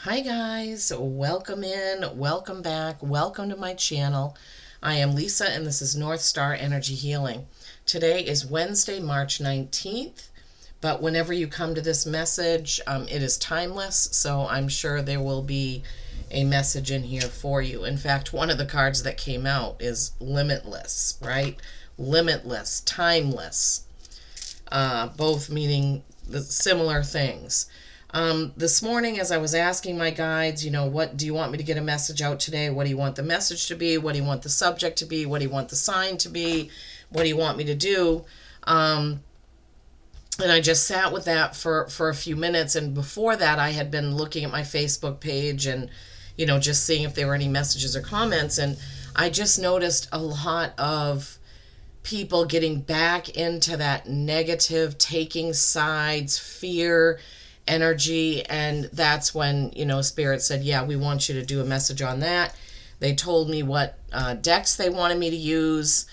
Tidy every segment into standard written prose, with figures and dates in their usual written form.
Hi guys, welcome in, welcome back, welcome to my channel. I am Lisa and this is North Star Energy Healing. Today is Wednesday, March 19th, but whenever you come to this message, it is timeless, so I'm sure there will be a message in here for you. In fact, one of the cards that came out is limitless, right? Limitless, timeless, both meaning the similar things. This morning, as I was asking my guides, what do you want me to get a message out today? What do you want the message to be? What do you want the subject to be? What do you want the sign to be? What do you want me to do? And I just sat with that for a few minutes. And before that, I had been looking at my Facebook page and, just seeing if there were any messages or comments. And I just noticed a lot of people getting back into that negative, taking sides, fear energy. And that's when, Spirit said, yeah, we want you to do a message on that. They told me what decks they wanted me to use.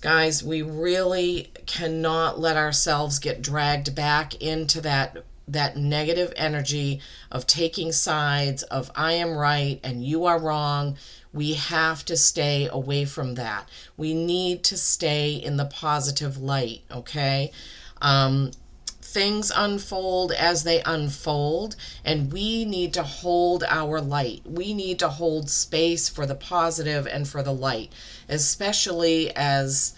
Guys, we really cannot let ourselves get dragged back into that negative energy of taking sides, of I am right and you are wrong. We have to stay away from that. We need to stay in the positive light, okay? Things unfold as they unfold, and we need to hold our light. We need to hold space for the positive and for the light, especially as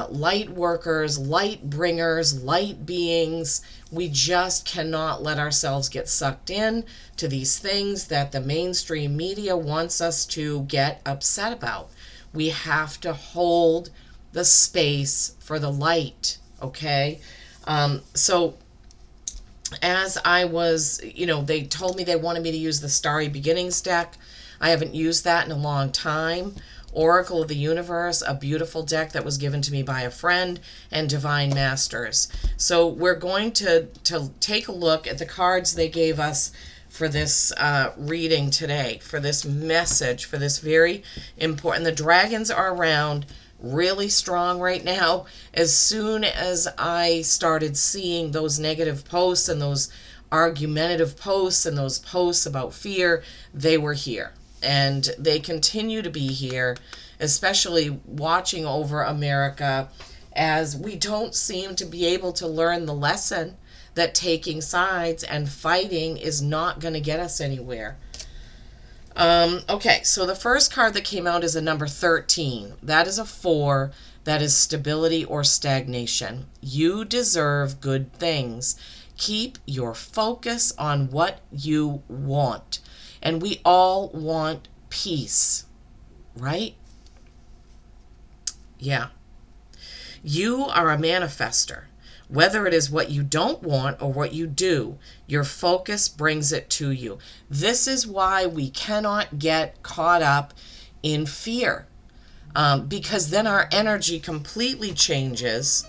light workers, light bringers, light beings. We just cannot let ourselves get sucked in to these things that the mainstream media wants us to get upset about. We have to hold the space for the light, okay? So as I was, they told me they wanted me to use the Starry Beginnings deck. I haven't used that in a long time. Oracle of the Universe, a beautiful deck that was given to me by a friend, and Divine Masters. So we're going to take a look at the cards they gave us for this reading today, for this message, for this very important. The dragons are around really strong right now. As soon as I started seeing those negative posts and those argumentative posts and those posts about fear, they were here. And they continue to be here, especially watching over America, as we don't seem to be able to learn the lesson that taking sides and fighting is not going to get us anywhere. Okay, so the first card that came out is a number 13. That is a 4. That is stability or stagnation. You deserve good things. Keep your focus on what you want. And we all want peace, right? Yeah. You are a manifester. Whether it is what you don't want or what you do, your focus brings it to you. This is why we cannot get caught up in fear, because then our energy completely changes,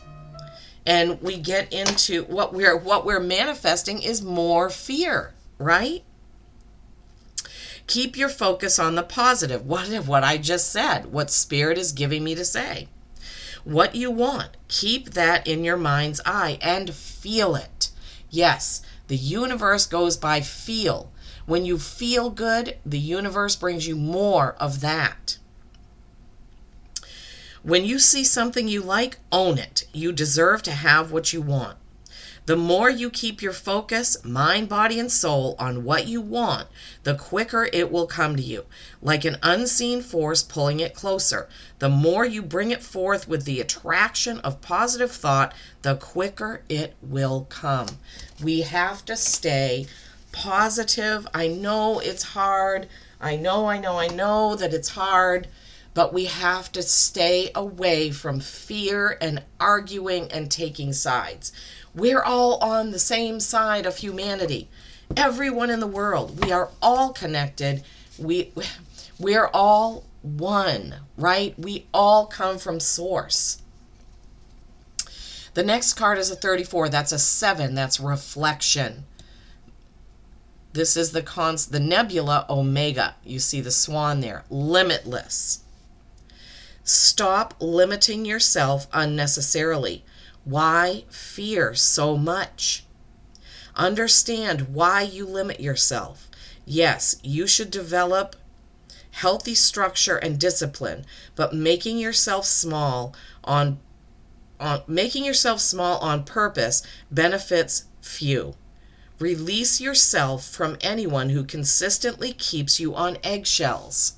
and we get into what we're manifesting is more fear, right? Keep your focus on the positive. What I just said, what Spirit is giving me to say. What you want, keep that in your mind's eye and feel it. Yes, the universe goes by feel. When you feel good, the universe brings you more of that. When you see something you like, own it. You deserve to have what you want. The more you keep your focus, mind, body, and soul on what you want, the quicker it will come to you, like an unseen force pulling it closer. The more you bring it forth with the attraction of positive thought, the quicker it will come. We have to stay positive. I know it's hard. I know that it's hard. But we have to stay away from fear and arguing and taking sides. We're all on the same side of humanity. Everyone in the world. We are all connected. We're all one, right? We all come from source. The next card is a 34. That's a 7. That's reflection. This is the nebula Omega. You see the swan there. Limitless. Stop limiting yourself unnecessarily. Why fear so much? Understand why you limit yourself. Yes, you should develop healthy structure and discipline, but making yourself small on purpose benefits few. Release yourself from anyone who consistently keeps you on eggshells.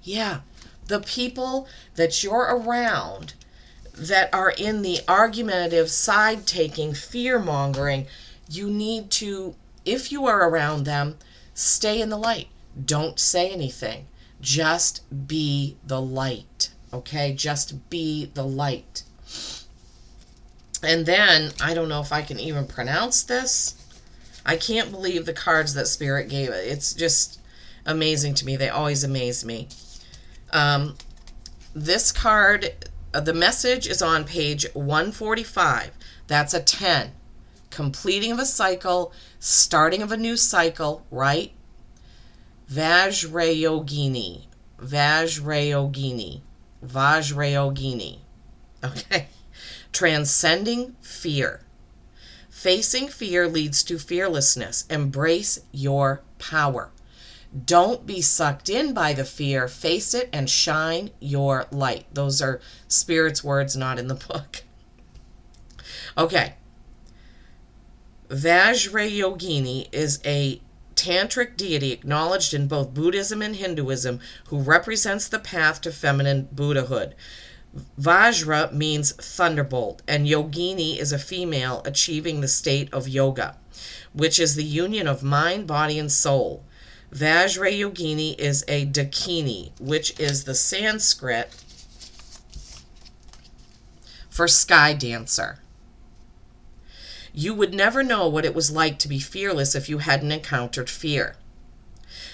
Yeah, the people that you're around that are in the argumentative, side-taking, fear-mongering, you need to, if you are around them, stay in the light. Don't say anything. Just be the light, okay? Just be the light. And then, I don't know if I can even pronounce this. I can't believe the cards that Spirit gave. It's just amazing to me. They always amaze me. This card, the message is on page 145. That's a 10. Completing of a cycle, starting of a new cycle, right? Vajrayogini. Vajrayogini. Vajrayogini. Okay. Transcending fear. Facing fear leads to fearlessness. Embrace your power. Don't be sucked in by the fear. Face it and shine your light. Those are Spirit's words, not in the book. Okay. Vajrayogini is a tantric deity acknowledged in both Buddhism and Hinduism who represents the path to feminine Buddhahood. Vajra means thunderbolt, and yogini is a female achieving the state of yoga, which is the union of mind, body, and soul. Vajrayogini is a dakini, which is the Sanskrit for sky dancer. You would never know what it was like to be fearless if you hadn't encountered fear.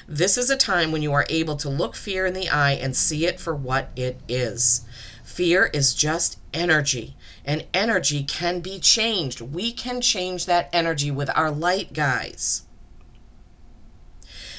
This is a time when you are able to look fear in the eye and see it for what it is. Fear is just energy, and energy can be changed. We can change that energy with our light, guys.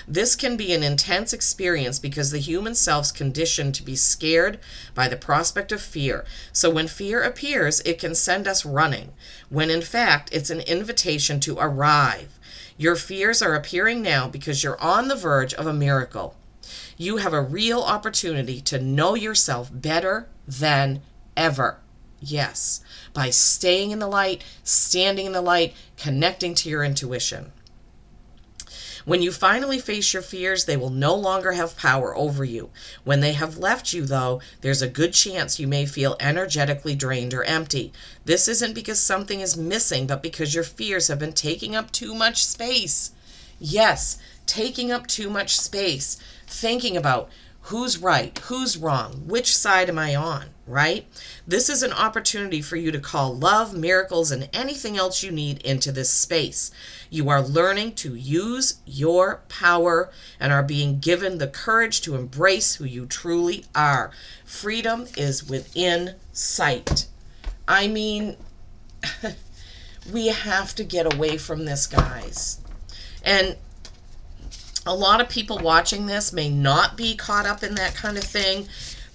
This can be an intense experience because the human self's conditioned to be scared by the prospect of fear. So when fear appears, it can send us running, when in fact it's an invitation to arrive. Your fears are appearing now because you're on the verge of a miracle. You have a real opportunity to know yourself better than ever. Yes, by staying in the light, standing in the light, connecting to your intuition. When you finally face your fears, they will no longer have power over you. When they have left you, though, there's a good chance you may feel energetically drained or empty. This isn't because something is missing, but because your fears have been taking up too much space. Yes, taking up too much space. Thinking about who's right, who's wrong, which side am I on, right? This is an opportunity for you to call love, miracles, and anything else you need into this space. You are learning to use your power and are being given the courage to embrace who you truly are. Freedom is within sight. I mean, we have to get away from this, guys. And a lot of people watching this may not be caught up in that kind of thing,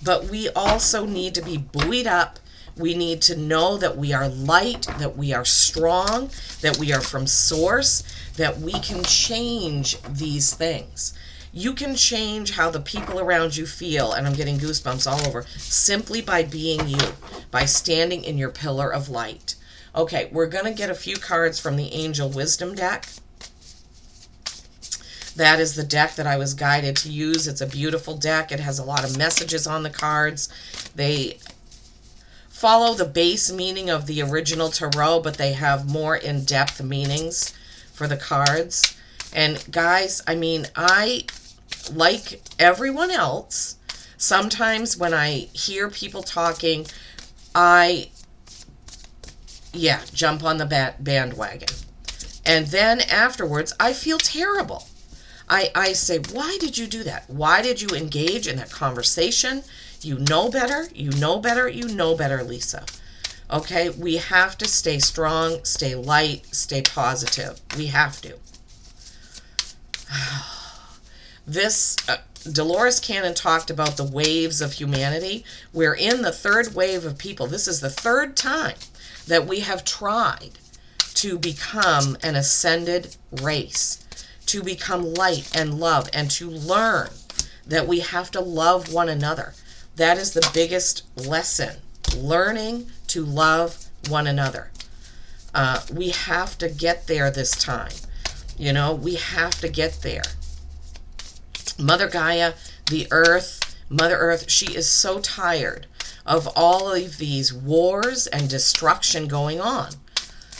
but we also need to be buoyed up. We need to know that we are light, that we are strong, that we are from source, that we can change these things. You can change how the people around you feel, and I'm getting goosebumps all over, simply by being you, by standing in your pillar of light. Okay, we're going to get a few cards from the Angel Wisdom deck. That is the deck that I was guided to use. It's a beautiful deck. It has a lot of messages on the cards. They follow the base meaning of the original tarot, but they have more in-depth meanings for the cards. And guys, I mean, I, like everyone else, sometimes when I hear people talking, I, jump on the bandwagon. And then afterwards, I feel terrible. I say, why did you do that? Why did you engage in that conversation? You know better, you know better, you know better, Lisa. Okay, we have to stay strong, stay light, stay positive. We have to. This, Dolores Cannon talked about the waves of humanity. We're in the third wave of people. This is the third time that we have tried to become an ascended race, to become light and love, and to learn that we have to love one another. That is the biggest lesson, learning to love one another. We have to get there this time. You know, we have to get there. Mother Gaia, the earth, Mother Earth, she is so tired of all of these wars and destruction going on.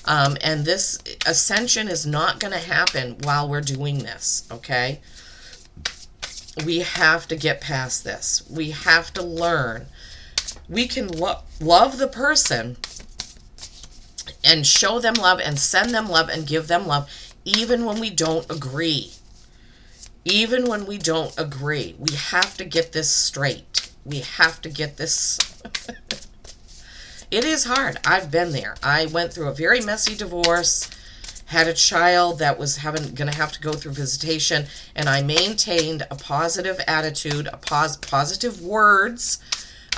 And this ascension is not going to happen while we're doing this, okay? We have to get past this. We have to learn. We can love the person and show them love and send them love and give them love, even when we don't agree. Even when we don't agree. We have to get this straight. We have to get this. It is hard. I've been there. I went through a very messy divorce, had a child that was going to have to go through visitation, and I maintained a positive attitude, positive words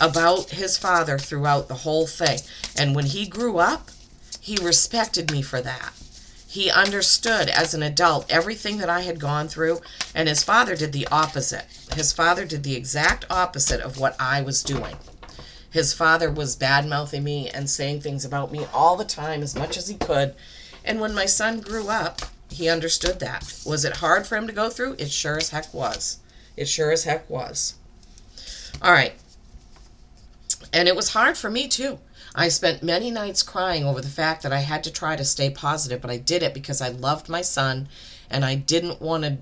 about his father throughout the whole thing. And when he grew up, he respected me for that. He understood as an adult everything that I had gone through, and his father did the opposite. His father did the exact opposite of what I was doing. His father was bad-mouthing me and saying things about me all the time as much as he could. And when my son grew up, he understood that. Was it hard for him to go through? It sure as heck was. It sure as heck was. All right. And it was hard for me too. I spent many nights crying over the fact that I had to try to stay positive, but I did it because I loved my son and I didn't want to,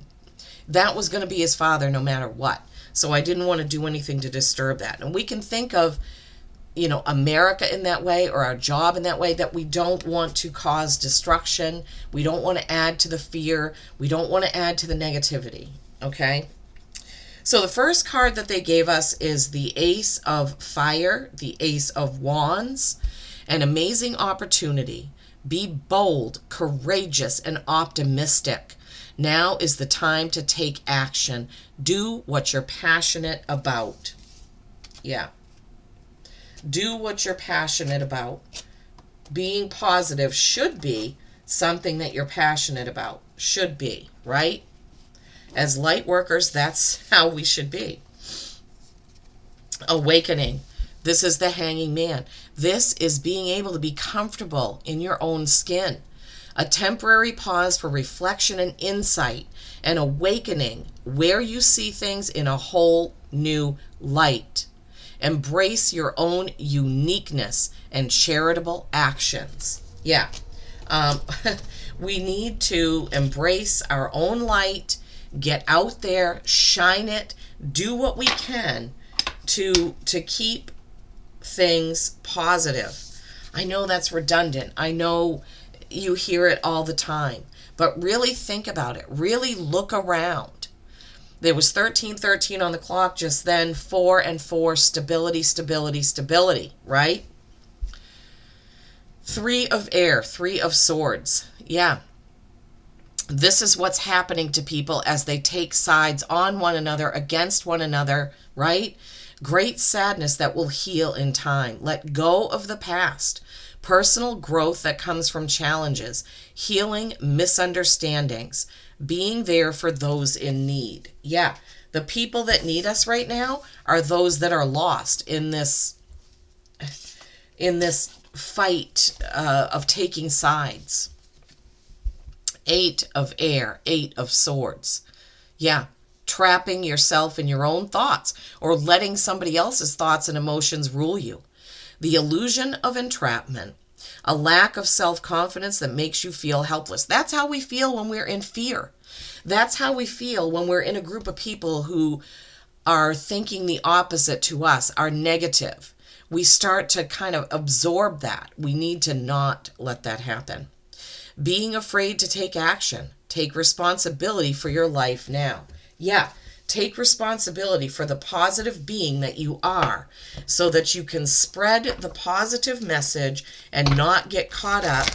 that was going to be his father no matter what. So I didn't want to do anything to disturb that. And we can think of, you know, America in that way or our job in that way, that we don't want to cause destruction. We don't want to add to the fear. We don't want to add to the negativity. Okay? So the first card that they gave us is the Ace of Fire, the Ace of Wands, an amazing opportunity. Be bold, courageous, and optimistic. Now is the time to take action. Do what you're passionate about. Yeah. Do what you're passionate about. Being positive should be something that you're passionate about. Should be, right? As light workers, that's how we should be. Awakening. This is the Hanging Man. This is being able to be comfortable in your own skin. A temporary pause for reflection and insight. An awakening where you see things in a whole new light. Embrace your own uniqueness and charitable actions. Yeah. We need to embrace our own light. Get out there, shine it, do what we can to keep things positive. I know that's redundant. I know you hear it all the time, but really think about it. Really look around. There was 1313 on the clock just then, 4 and 4, stability, stability, stability, right? 3 of air, 3 of swords. Yeah. This is what's happening to people as they take sides on one another, against one another, right? Great sadness that will heal in time. Let go of the past. Personal growth that comes from challenges. Healing misunderstandings. Being there for those in need. Yeah, the people that need us right now are those that are lost in this fight of taking sides. 8 of air, 8 of swords. Yeah, trapping yourself in your own thoughts or letting somebody else's thoughts and emotions rule you. The illusion of entrapment, a lack of self-confidence that makes you feel helpless. That's how we feel when we're in fear. That's how we feel when we're in a group of people who are thinking the opposite to us, are negative. We start to kind of absorb that. We need to not let that happen. Being afraid to take action. Take responsibility for your life now. Yeah, take responsibility for the positive being that you are so that you can spread the positive message and not get caught up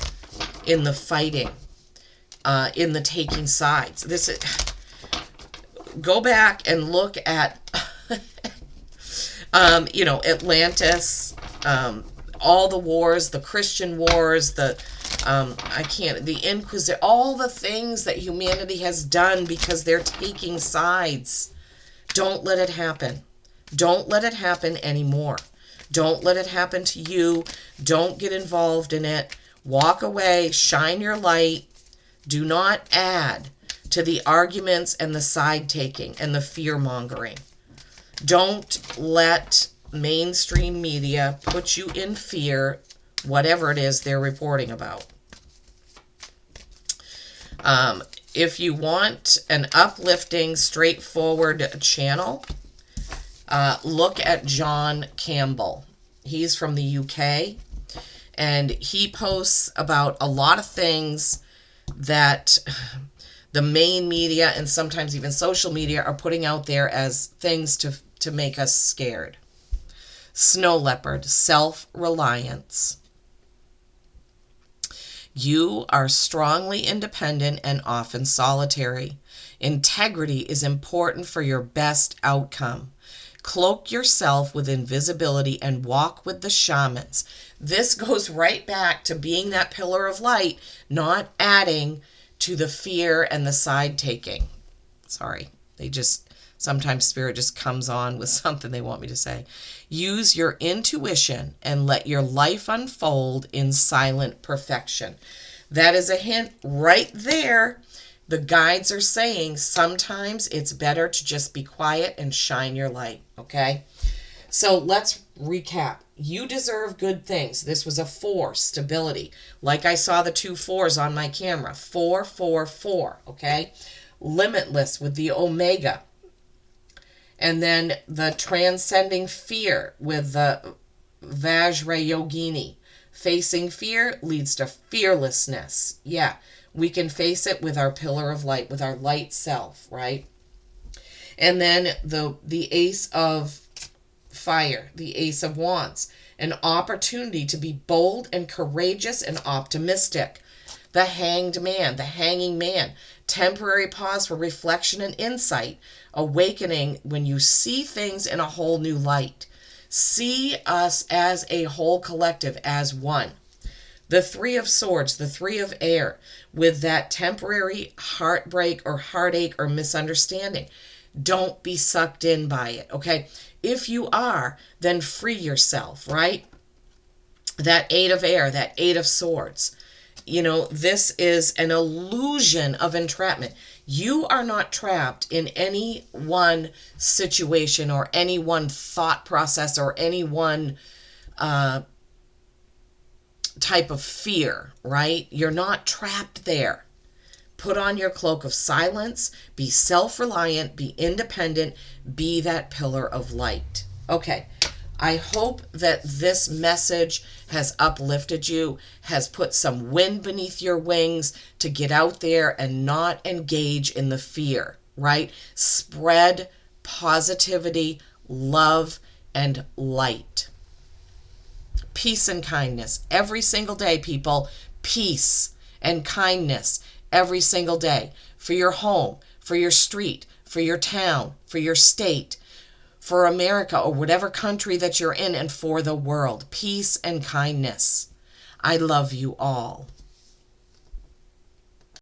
in the fighting, in the taking sides. Go back and look at, Atlantis, all the wars, the Christian wars, the I can't, the Inquisition, all the things that humanity has done because they're taking sides. Don't let it happen. Don't let it happen anymore. Don't let it happen to you. Don't get involved in it. Walk away, shine your light. Do not add to the arguments and the side taking and the fear mongering. Don't let mainstream media put you in fear, whatever it is they're reporting about. If you want an uplifting, straightforward channel, look at John Campbell. He's from the UK, and he posts about a lot of things that the main media and sometimes even social media are putting out there as things to make us scared. Snow leopard, self-reliance. You are strongly independent and often solitary. Integrity is important for your best outcome. Cloak yourself with invisibility and walk with the shamans. This goes right back to being that pillar of light, not adding to the fear and the side taking. Sorry, sometimes spirit just comes on with something they want me to say. Use your intuition and let your life unfold in silent perfection. That is a hint right there. The guides are saying sometimes it's better to just be quiet and shine your light, okay? So let's recap. You deserve good things. This was a 4, stability. Like I saw the 2 4s on my camera. 4, 4, 4, okay? Limitless with the Omega. And then the transcending fear with the Vajrayogini. Facing fear leads to fearlessness. Yeah, we can face it with our pillar of light, with our light self, right? And then the Ace of Fire, the Ace of Wands, an opportunity to be bold and courageous and optimistic. The Hanged Man, the Hanging Man, temporary pause for reflection and insight, awakening when you see things in a whole new light. See us as a whole collective, as one. The 3 of Swords, the 3 of Air, with that temporary heartbreak or heartache or misunderstanding. Don't be sucked in by it, okay? If you are, then free yourself, right? That 8 of Air, that 8 of Swords. You know, this is an illusion of entrapment. You are not trapped in any one situation or any one thought process or any one type of fear, right? You're not trapped there. Put on your cloak of silence, be self-reliant, be independent, be that pillar of light. Okay, I hope that this message has uplifted you, has put some wind beneath your wings to get out there and not engage in the fear, right? Spread positivity, love, and light. Peace and kindness every single day, people. Peace and kindness every single day, for your home, for your street, for your town, for your state, for America or whatever country that you're in, and for the world. Peace and kindness. I love you all.